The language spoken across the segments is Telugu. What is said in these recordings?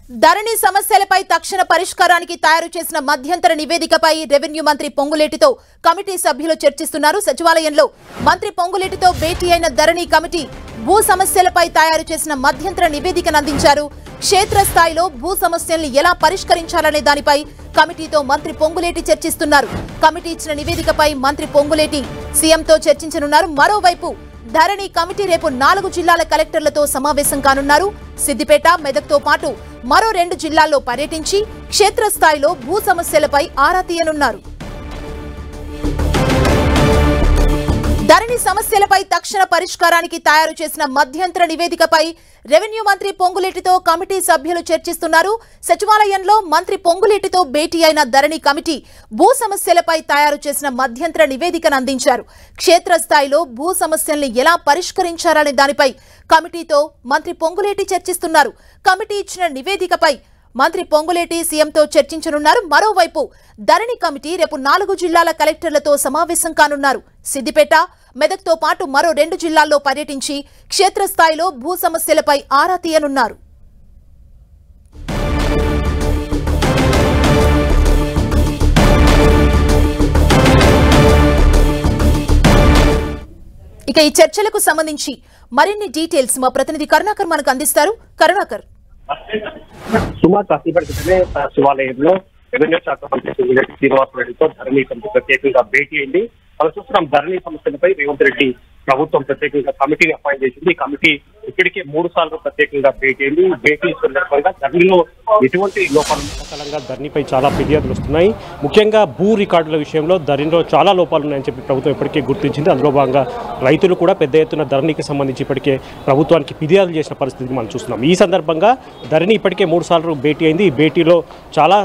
ధరణి సమస్యలపై తక్షణ పరిష్కారానికి తయారు చేసిన మధ్యంతర నివేదికపై రెవెన్యూ మంత్రి పొంగులేటితో కమిటీ సభ్యులు చర్చిస్తున్నారు. సచివాలయంలో మంత్రి పొంగులేటితో భేటీ అయిన ధరణి కమిటీ భూ సమస్యలపై తయారు చేసిన మధ్యంతర నివేదికను అందించారు. క్షేత్రస్థాయిలో భూ సమస్యల్ని ఎలా పరిష్కరించాలనే దానిపై కమిటీతో మంత్రి పొంగులేటి చర్చిస్తున్నారు. కమిటీ ఇచ్చిన నివేదికపై మంత్రి పొంగులేటి సీఎంతో చర్చించనున్నారు. మరోవైపు ధరణి కమిటీ రేపు 4 జిల్లాల కలెక్టర్లతో సమావేశం కానున్నారు. సిద్దిపేట, మెదక్తో పాటు మరో 2 జిల్లాల్లో పర్యటించి క్షేత్రస్థాయిలో భూ సమస్యలపై ఆరా తీయనున్నారు. ధరణి సమస్యలపై తక్షణ పరిష్కారానికి తయారు చేసిన మధ్యంతర నివేదికపై రెవెన్యూ మంత్రి పొంగులేటితో కమిటీ సభ్యులు చర్చిస్తున్నారు. సచివాలయంలో మంత్రి పొంగులేటితో భేటీ అయిన ధరణి కమిటీ భూ సమస్యలపై తయారు చేసిన మధ్యంతర నివేదికను అందించారు. క్షేత్రస్థాయిలో భూ సమస్యల్ని ఎలా పరిష్కరించాలనే దానిపై కమిటీతో మంత్రి పొంగులేటి చర్చిస్తున్నారు. కమిటీ ఇచ్చిన నివేదికపై మంత్రి పొంగులేటి సీఎంతో చర్చించనున్నారు. మరోవైపు ధరణి కమిటీ రేపు 4 జిల్లాల కలెక్టర్లతో సమావేశం కానున్నారు. సిద్దిపేట, మెదక్తో పాటు మరో 2 జిల్లాల్లో పర్యటించి క్షేత్రస్థాయిలో భూ సమస్యలపై ఆరా తీయనున్నారు. ఇక ఈ చర్చలకు సంబంధించి మరిన్ని డీటెయిల్స్ మా ప్రతినిధి కరుణాకర్ మనకు అందిస్తారు. కరుణాకర్, సుమారు కాసేపటి క్రితమే సచివాలయంలో రెవెన్యూ శాఖ మంత్రి శ్రీనివాస్ రెడ్డితో ధరణి కమిటీ ప్రత్యేకంగా భేటీ అయింది. మనం చూస్తున్నాం ధరణి సమస్యలపై రేవంత్ రెడ్డి ప్రభుత్వం ప్రత్యేకంగా కమిటీని అపాయింట్ చేసింది. ఈ కమిటీ ఇప్పటికే 3 సార్లు ప్రత్యేకంగా భేటీ అయింది. భేటీ సందర్భంగా ధరణిలో ఎటువంటి లోపాలు ధరణిపై చాలా ఫిర్యాదులు వస్తున్నాయి. ముఖ్యంగా భూ రికార్డుల విషయంలో ధరణిలో చాలా లోపాలు ఉన్నాయని చెప్పి ప్రభుత్వం ఇప్పటికే గుర్తించింది. అందులో భాగంగా రైతులు కూడా పెద్ద ఎత్తున ధరణికి సంబంధించి ఇప్పటికే ప్రభుత్వానికి ఫిర్యాదులు చేసిన పరిస్థితిని మనం చూస్తున్నాం. ఈ సందర్భంగా ధరణి ఇప్పటికే 3 సార్లు భేటీ అయింది. ఈ భేటీలో చాలా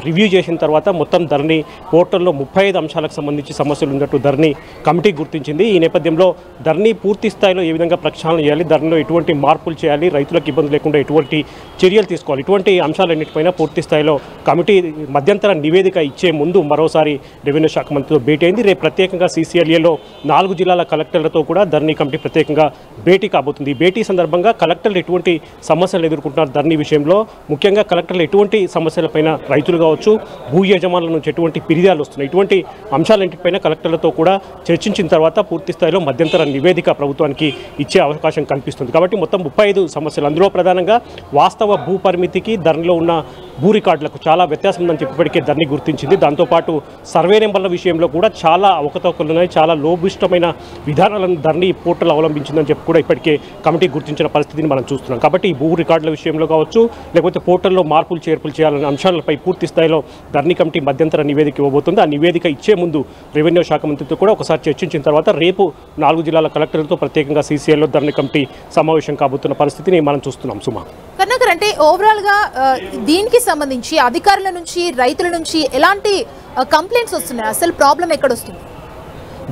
రివ్యూ చేసిన తర్వాత మొత్తం ధరణి పోర్టల్లో 35 అంశాలకు సంబంధించి సమస్యలు ఉన్నట్టు ధరణి కమిటీ గుర్తించింది. ఈ నేపథ్యంలో ధరణి పూర్తి స్థాయిలో ఏ విధంగా ప్రక్షాళన చేయాలి, ధరణిలో ఎటువంటి మార్పులు చేయాలి, రైతులకు ఇబ్బంది లేకుండా ఎటువంటి చర్యలు తీసుకోవాలి, ఇటువంటి అంశాలన్నిటిపైన పూర్తి స్థాయిలో కమిటీ మధ్యంతర నివేదిక ఇచ్చే ముందు మరోసారి రెవెన్యూ శాఖ మంత్రితో భేటీ అయింది. రేపు ప్రత్యేకంగా CCLAలో 4 జిల్లాల కలెక్టర్లతో కూడా ధరణి కమిటీ ప్రత్యేకంగా భేటీ కాబోతుంది. ఈ భేటీ సందర్భంగా కలెక్టర్లు ఎటువంటి సమస్యలు ఎదుర్కొంటున్నారు ధరణి విషయంలో, ముఖ్యంగా కలెక్టర్లు ఎటువంటి సమస్యలపైన రైతులు కావచ్చు, భూ యజమానుల నుంచి ఎటువంటి ఫిర్యాదులు వస్తున్నాయి, ఇటువంటి అంశాలన్నింటిపైన కలెక్టర్లతో కూడా చర్చించిన తర్వాత పూర్తి స్థాయిలో మధ్యంతర నివేదిక ప్రభుత్వానికి ఇచ్చే అవకాశం కనిపిస్తుంది. కాబట్టి మొత్తం 35 సమస్యలు, అందులో ప్రధానంగా వాస్తవ భూ పరిమితికి ధరణిలో ఉన్న భూ రికార్డులకు చాలా వ్యత్యాసం ఉందని చెప్పి ఇప్పటికే ధరణి గుర్తించింది. దాంతోపాటు సర్వే నెంబర్ల విషయంలో కూడా చాలా అవకతవకలు ఉన్నాయి, చాలా లోభిష్టమైన విధానాలను ధరణి పోర్టల్ అవలంబించిందని చెప్పి కూడా ఇప్పటికే కమిటీ గుర్తించిన పరిస్థితిని మనం చూస్తున్నాం. కాబట్టి ఈ భూ రికార్డుల విషయంలో కావచ్చు, లేకపోతే పోర్టల్లో మార్పులు చేర్పులు చేయాలనే అంశాలపై పూర్తి స్థాయిలో ధరణి కమిటీ మధ్యంతర నివేదిక ఇవ్వబోతుంది. ఆ నివేదిక ఇచ్చే ముందు రెవెన్యూ శాఖ మంత్రితో కూడా ఒకసారి చర్చించిన తర్వాత రేపు 4 జిల్లాల కలెక్టర్లతో ప్రత్యేకంగా CCLలో ధరణి కమిటీ సమావేశం కాబోతున్న పరిస్థితిని మనం చూస్తున్నాం. సుమా, కర్ణాకర్, అంటే ఓవరాల్ గా దీనికి సంబంధించి అధికారుల నుంచి, రైతుల నుంచి ఎలాంటి కంప్లైంట్స్ వస్తున్నాయి? అసలు ప్రాబ్లం ఎక్కడ వస్తుంది?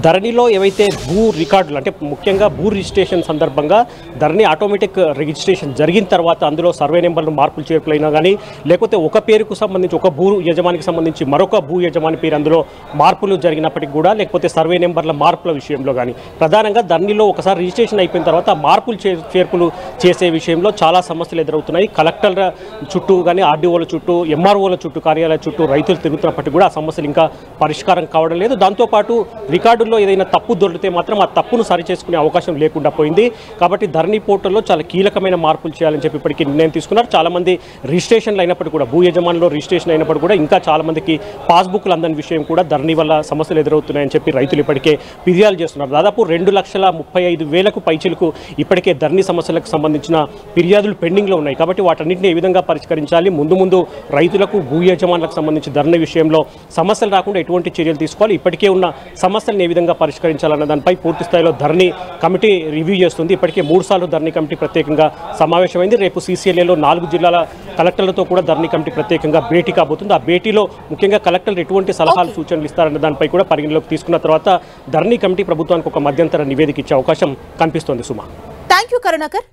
ధరణిలో ఏవైతే భూ రికార్డులు అంటే ముఖ్యంగా భూ రిజిస్ట్రేషన్ సందర్భంగా ధరణి ఆటోమేటిక్ రిజిస్ట్రేషన్ జరిగిన తర్వాత అందులో సర్వే నెంబర్లు మార్పులు చేర్పులైనా కానీ, లేకపోతే ఒక పేరుకు సంబంధించి ఒక భూ యజమానికి సంబంధించి మరొక భూ యజమాని పేరు అందులో మార్పులు జరిగినప్పటికీ కూడా, లేకపోతే సర్వే నెంబర్ల మార్పుల విషయంలో కానీ, ప్రధానంగా ధరణిలో ఒకసారి రిజిస్ట్రేషన్ అయిపోయిన తర్వాత మార్పులు చేర్పులు చేసే విషయంలో చాలా సమస్యలు ఎదురవుతున్నాయి. కలెక్టర్ల చుట్టూ కానీ, RDOల చుట్టూ, MROల చుట్టూ, కార్యాలయాల చుట్టూ రైతులు తిరుగుతున్నప్పటికీ కూడా ఆ సమస్యలు ఇంకా పరిష్కారం కావడం లేదు. దాంతోపాటు రికార్డుల్లో ఏదైనా తప్పు దొరికితే మాత్రం ఆ తప్పును సరిచేసుకునే అవకాశం లేకుండా పోయింది. కాబట్టి ధరణి పోర్టల్లో చాలా కీలకమైన మార్పులు చేయాలని చెప్పి ఇప్పటికీ నిర్ణయం తీసుకున్నారు. చాలామంది రిజిస్ట్రేషన్లు అయినప్పటికీ కూడా, భూ యజమానిలో రిజిస్ట్రేషన్ అయినప్పటికీ కూడా ఇంకా చాలామందికి పాస్బుక్లు అందని విషయం కూడా ధరణి వల్ల సమస్యలు ఎదురవుతున్నాయని చెప్పి రైతులు ఇప్పటికే ఫిర్యాదు చేస్తున్నారు. దాదాపు 2,35,000కు పైచిలకు ఇప్పటికే ధరణి సమస్యలకు సంబంధించిన ఫిర్యాదులు పెండింగ్లో ఉన్నాయి. కాబట్టి వాటన్నింటినీ ఏ విధంగా పరిష్కరించాలి, ముందు రైతులకు, భూ యజమానులకు సంబంధించి ధరణి విషయంలో సమస్యలు రాకుండా ఎటువంటి చర్యలు తీసుకోవాలి, ఇప్పటికే ఉన్న సమస్యలను ఏ విధంగా పరిష్కరించాలన్న దానిపై పూర్తి స్థాయిలో ధరణి కమిటీ రివ్యూ చేస్తుంది. ఇప్పటికే 3 సార్లు ధరణి కమిటీ ప్రత్యేకంగా సమావేశమైంది. రేపు CCLAలో 4 జిల్లాల కలెక్టర్లతో కూడా ధరణి కమిటీ ప్రత్యేకంగా భేటీ కాబోతుంది. ఆ భేటీలో ముఖ్యంగా కలెక్టర్లు ఎటువంటి సలహాలు, సూచనలు ఇస్తారన్న దానిపై కూడా పరిగణలోకి తీసుకున్న తర్వాత ధరణి కమిటీ ప్రభుత్వానికి ఒక మధ్యంతర నివేదిక ఇచ్చే అవకాశం కనిపిస్తోంది. సుమా, థ్యాంక్ యూ కరుణాకర్.